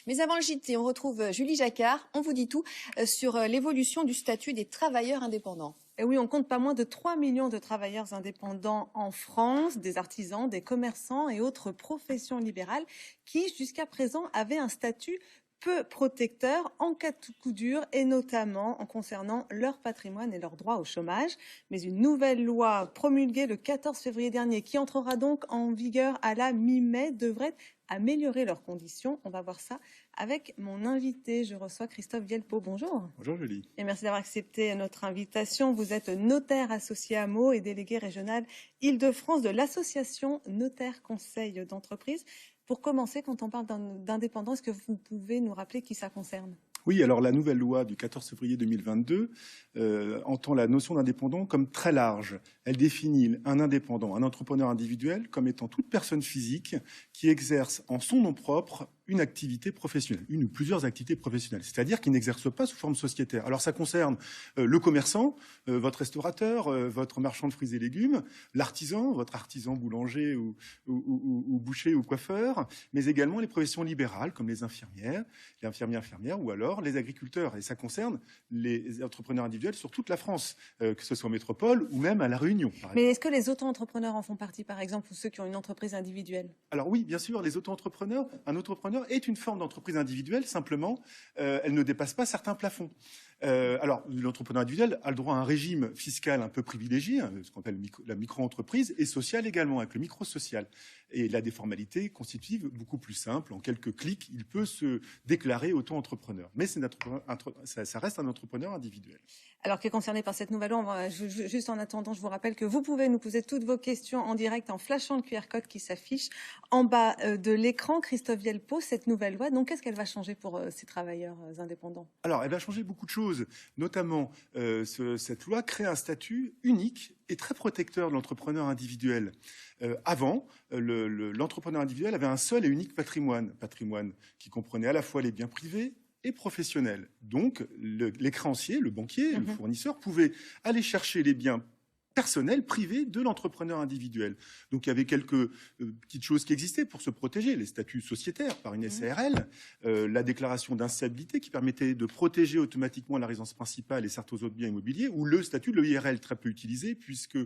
Mais avant le JT, on retrouve Julie Jacquard. On vous dit tout sur l'évolution du statut des travailleurs indépendants. Et oui, on compte pas moins de 3 millions de travailleurs indépendants en France, des artisans, des commerçants et autres professions libérales qui, jusqu'à présent, avaient un statut peu protecteur en cas de coup dur et notamment en concernant leur patrimoine et leur droit au chômage. Mais une nouvelle loi promulguée le 14 février dernier qui entrera donc en vigueur à la mi-mai devrait améliorer leurs conditions. On va voir ça avec mon invité. Je reçois Christophe Vielpeau. Bonjour. Bonjour Julie. Et merci d'avoir accepté notre invitation. Vous êtes notaire associé à Meaux et délégué régional Île-de-France de l'association Notaire Conseil d'entreprise. Pour commencer, quand on parle d'indépendance, est-ce que vous pouvez nous rappeler qui ça concerne ? Oui, alors la nouvelle loi du 14 février 2022 entend la notion d'indépendant comme très large. Elle définit un indépendant, un entrepreneur individuel, comme étant toute personne physique qui exerce en son nom propre une activité professionnelle, une ou plusieurs activités professionnelles, c'est-à-dire qui n'exerce pas sous forme sociétaire. Alors ça concerne le commerçant, votre restaurateur, votre marchand de fruits et légumes, l'artisan, votre artisan boulanger ou boucher ou coiffeur, mais également les professions libérales comme les infirmières ou alors les agriculteurs. Et ça concerne les entrepreneurs individuels sur toute la France, que ce soit en métropole ou même à La Réunion. Mais est-ce que les auto-entrepreneurs en font partie, par exemple, ou ceux qui ont une entreprise individuelle ? Alors oui, bien sûr, les auto-entrepreneurs, un auto-entrepreneur est une forme d'entreprise individuelle, simplement, elle ne dépasse pas certains plafonds. Alors, l'entrepreneur individuel a le droit à un régime fiscal un peu privilégié, ce qu'on appelle la micro-entreprise, et social également, avec le micro-social. Et il a des formalités constitutives beaucoup plus simples. En quelques clics, il peut se déclarer auto-entrepreneur. Mais ça reste un entrepreneur individuel. Alors, qui est concerné par cette nouvelle loi, juste en attendant, je vous rappelle que vous pouvez nous poser toutes vos questions en direct en flashant le QR code qui s'affiche en bas de l'écran. Christophe Vielpeau, cette nouvelle loi, donc qu'est-ce qu'elle va changer pour ces travailleurs indépendants ? Alors, elle va changer beaucoup de choses. Notamment, cette loi crée un statut unique et très protecteur de l'entrepreneur individuel. Avant, l'entrepreneur individuel avait un seul et unique patrimoine qui comprenait à la fois les biens privés et professionnels. Donc, les créanciers, le banquier, le fournisseur, pouvaient aller chercher les biens personnel, privé de l'entrepreneur individuel. Donc il y avait quelques petites choses qui existaient pour se protéger, les statuts sociétaires par une SARL, la déclaration d'instabilité qui permettait de protéger automatiquement la résidence principale et certains autres biens immobiliers, ou le statut de l'EIRL très peu utilisé puisque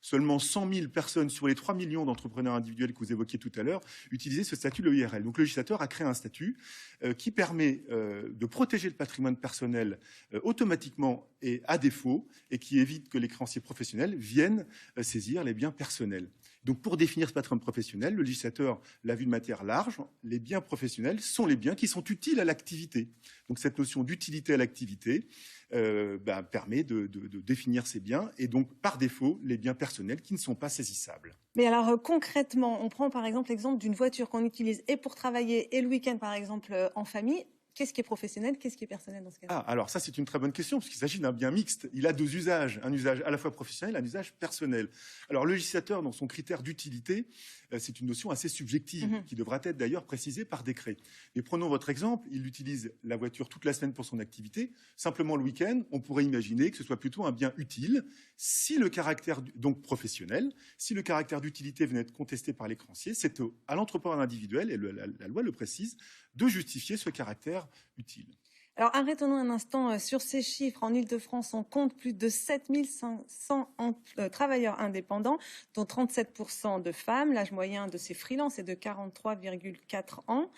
seulement 100 000 personnes sur les 3 millions d'entrepreneurs individuels que vous évoquiez tout à l'heure utilisaient ce statut de l'EIRL. Donc le législateur a créé un statut qui permet de protéger le patrimoine personnel automatiquement et à défaut, et qui évite que les créanciers professionnels viennent saisir les biens personnels. Donc pour définir ce patrimoine professionnel, le législateur l'a vu de matière large, les biens professionnels sont les biens qui sont utiles à l'activité. Donc cette notion d'utilité à l'activité permet de définir ces biens et donc par défaut les biens personnels qui ne sont pas saisissables. Mais alors concrètement, on prend par exemple l'exemple d'une voiture qu'on utilise et pour travailler et le week-end par exemple en famille. Qu'est-ce qui est professionnel, qu'est-ce qui est personnel dans ce cas-là ? Alors ça c'est une très bonne question, parce qu'il s'agit d'un bien mixte. Il a deux usages, un usage à la fois professionnel, un usage personnel. Alors le législateur, dans son critère d'utilité, c'est une notion assez subjective, qui devra être d'ailleurs précisée par décret. Mais prenons votre exemple, il utilise la voiture toute la semaine pour son activité, simplement le week-end, on pourrait imaginer que ce soit plutôt un bien utile, si le caractère, donc professionnel, si le caractère d'utilité venait être contesté par les créanciers, c'est à l'entrepreneur individuel, et la loi le précise, de justifier ce caractère utile. Alors arrêtons-nous un instant sur ces chiffres. En Île-de-France, on compte plus de 7500 travailleurs indépendants, dont 37% de femmes. L'âge moyen de ces freelances est de 43,4 ans.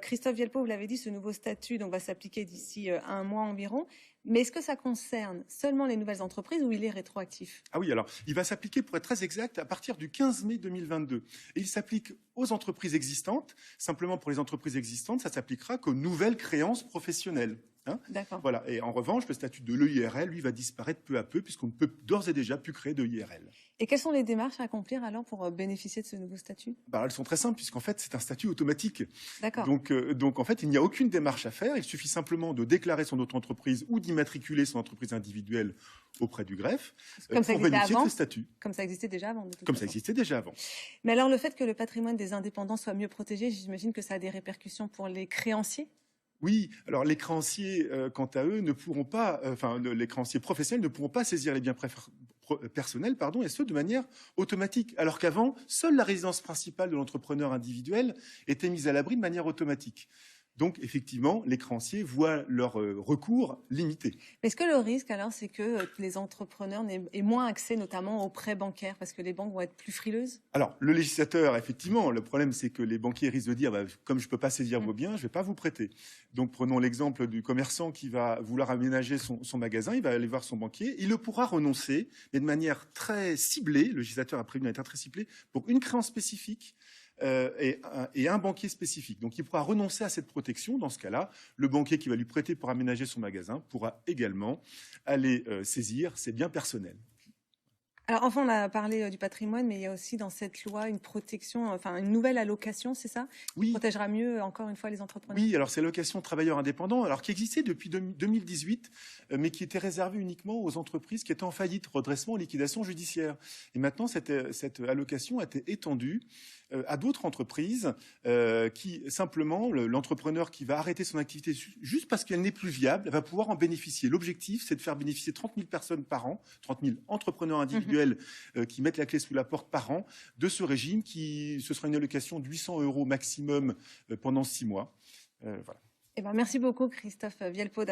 Christophe Vielpeau, vous l'avez dit, ce nouveau statut va s'appliquer d'ici un mois environ. Mais est-ce que ça concerne seulement les nouvelles entreprises ou il est rétroactif ? Ah oui, alors il va s'appliquer, pour être très exact, à partir du 15 mai 2022. Et il s'applique aux entreprises existantes. Simplement, pour les entreprises existantes, ça s'appliquera qu'aux nouvelles créances professionnelles. D'accord. Voilà. Et en revanche, le statut de l'EIRL, lui, va disparaître peu à peu, puisqu'on ne peut d'ores et déjà plus créer d'EIRL. Et quelles sont les démarches à accomplir alors pour bénéficier de ce nouveau statut ? Elles sont très simples, puisqu'en fait, c'est un statut automatique. D'accord. Donc, en fait, il n'y a aucune démarche à faire. Il suffit simplement de déclarer son auto-entreprise ou d'immatriculer son entreprise individuelle auprès du greffe pour bénéficier de ce statut. Comme ça existait déjà avant. Comme ça existait déjà avant. Mais alors, le fait que le patrimoine des indépendants soit mieux protégé, j'imagine que ça a des répercussions pour les créanciers ? Oui, alors les créanciers, quant à eux, ne pourront pas, les créanciers professionnels ne pourront pas saisir les biens personnels, et ce de manière automatique. Alors qu'avant, seule la résidence principale de l'entrepreneur individuel était mise à l'abri de manière automatique. Donc, effectivement, les créanciers voient leur recours limité. Mais est-ce que le risque, alors, c'est que les entrepreneurs aient moins accès notamment aux prêts bancaires parce que les banques vont être plus frileuses? Alors, le législateur, effectivement, le problème, c'est que les banquiers risquent de dire, comme je ne peux pas saisir vos biens, je ne vais pas vous prêter. Donc, prenons l'exemple du commerçant qui va vouloir aménager son magasin, il va aller voir son banquier, il pourra renoncer, mais de manière très ciblée, le législateur a prévu de manière très ciblée, pour une créance spécifique et un banquier spécifique. Donc, il pourra renoncer à cette protection. Dans ce cas-là, le banquier qui va lui prêter pour aménager son magasin pourra également aller saisir ses biens personnels. Alors, enfin, on a parlé du patrimoine, mais il y a aussi dans cette loi une protection, enfin une nouvelle allocation, c'est ça? Oui. Qui protégera mieux, encore une fois, les entrepreneurs? Oui, alors c'est l'allocation travailleurs indépendants, alors qui existait depuis 2018, mais qui était réservée uniquement aux entreprises qui étaient en faillite, redressement, liquidation judiciaire. Et maintenant, cette allocation a été étendue à d'autres entreprises qui, simplement, l'entrepreneur qui va arrêter son activité juste parce qu'elle n'est plus viable, va pouvoir en bénéficier. L'objectif, c'est de faire bénéficier 30 000 personnes par an, 30 000 entrepreneurs individuels qui mettent la clé sous la porte par an de ce régime ce sera une allocation de 800 € maximum pendant 6 mois. Voilà. Eh ben, merci beaucoup, Christophe Vielfaud.